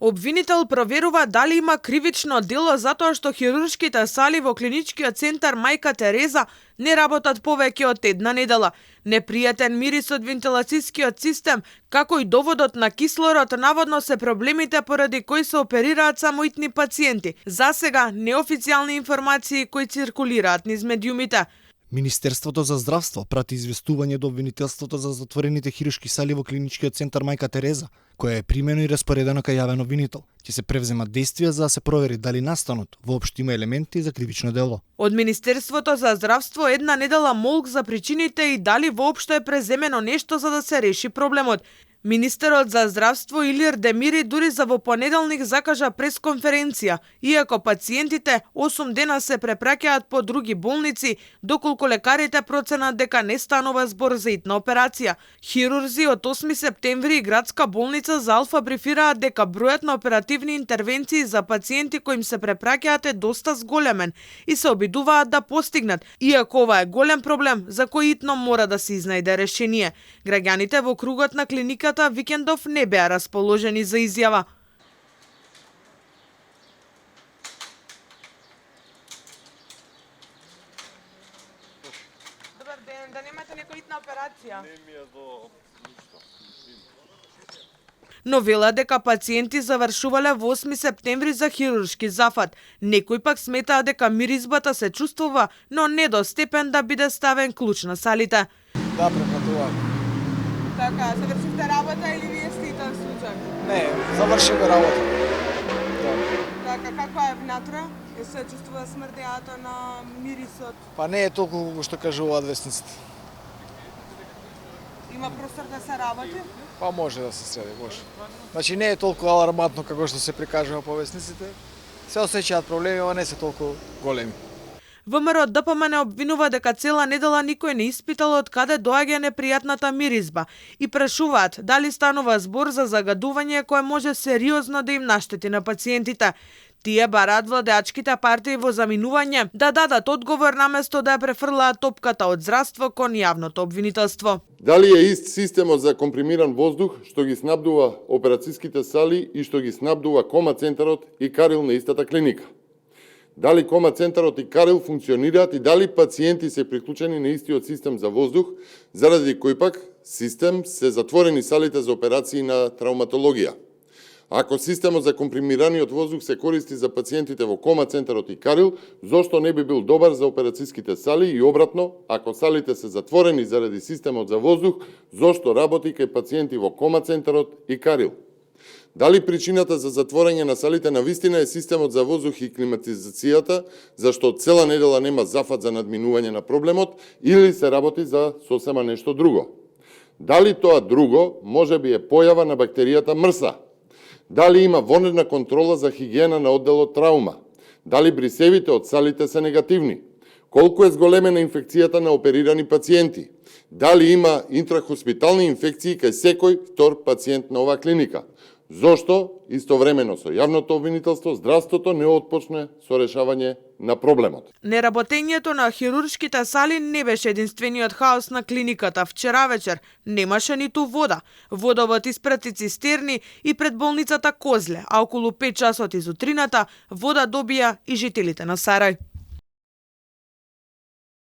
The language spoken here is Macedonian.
Обвинител проверува дали има кривично дело затоа што хируршките сали во клиничкиот центар Мајка Тереза не работат повеќе од една недела. Непријатен мирис од вентилацијскиот систем, како и доводот на кислород, наводно се проблемите поради кои се оперираат само итни пациенти. За сега неофицијални информации кои циркулираат низ медиумите. Министерството за здравство прати известување до обвинителството за затворените хируршки сали во клиничкиот центар Мајка Тереза, која е примено и распоредено кај јавен обвинител. Ќе се превземат действија за да се провери дали настанот воопшто има елементи за кривично дело. Од Министерството за здравство една недела молк за причините и дали воопшто е преземено нешто за да се реши проблемот. Министерот за здравство Илир Демири дури за во понеделник закажа пресконференција, иако пациентите 8 дена се препраќаат по други болници, доколку лекарите проценат дека не станува збор за итна операција. Хирурзи од 8 септември и градска болница за Алфа брифираат дека бројот на оперативни интервенции за пациенти кои им се препраќаат е доста зголемен и се обидуваат да постигнат, иако ова е голем проблем за кој итно мора да се изнајде решение. Граѓаните во кругот на клиниката викендов не беа расположени за изјава. Добар ден, да немате некоја итна операција? Не ми е до ништо. Но вела дека пациенти завршувале во 8 септември за хируршки зафат. Некои пак сметаа дека миризбата се чувствува, но не до степен да биде ставен клуч на салите. Да, препратувам. Така, завршивте работа или вие сте итен случај? Не, завршиме работа. Така, каква е внатре? Се чувствува смрдејата на мирисот? Па не е толку како што кажуваат весниците. Има простор да се работи? Па може да се среди, може. Значи не е толку алармантно како што се прикажува по весниците. Се осеќаат проблеми, но не се толку големи. ВМРО ДПМН обвинува дека цела недела никој не испитал од каде доаѓа непријатната миризба и прашуваат дали станува збор за загадување кое може сериозно да им наштети на пациентите. Тие бараат владеачките партии во заминување да дадат одговор наместо да ја префрлаат топката од здравство кон јавното обвинителство. Дали е ист системот за компримиран воздух што ги снабдува операцијските сали и што ги снабдува кома центарот и Карил на истата клиника? Дали кома центарот и Карил функционираат и дали пациенти се приклучени на истиот систем за воздух, заради кој пак систем се затворени салите за операции на травматологија? Ако системот за компримираниот воздух се користи за пациентите во кома центарот и Карил, зошто не би бил добар за операцијските сали и обратно, ако салите се затворени заради системот за воздух, зошто работи кај пациенти во кома центарот и Карил? Дали причината за затворање на салите на вистина е системот за воздух и климатизацијата, зашто цела недела нема зафат за надминување на проблемот, или се работи за сосема нешто друго? Дали тоа друго може би е појава на бактеријата мрса? Дали има вонредна контрола за хигиена на одделот траума? Дали брисевите од салите се негативни? Колку е зголемена инфекцијата на оперирани пациенти? Дали има интрахоспитални инфекции кај секој втор пациент на оваа клиника? Зошто истовремено со јавното обвинителство здравството не отпочне со решавање на проблемот? Неработењето на хируршките сали не беше единствениот хаос на клиниката. Вчера вечер немаше ниту вода. Водовод испрати цистерни и пред болницата Козле, а околу 5 часот изутрината вода добија и жителите на Сарај.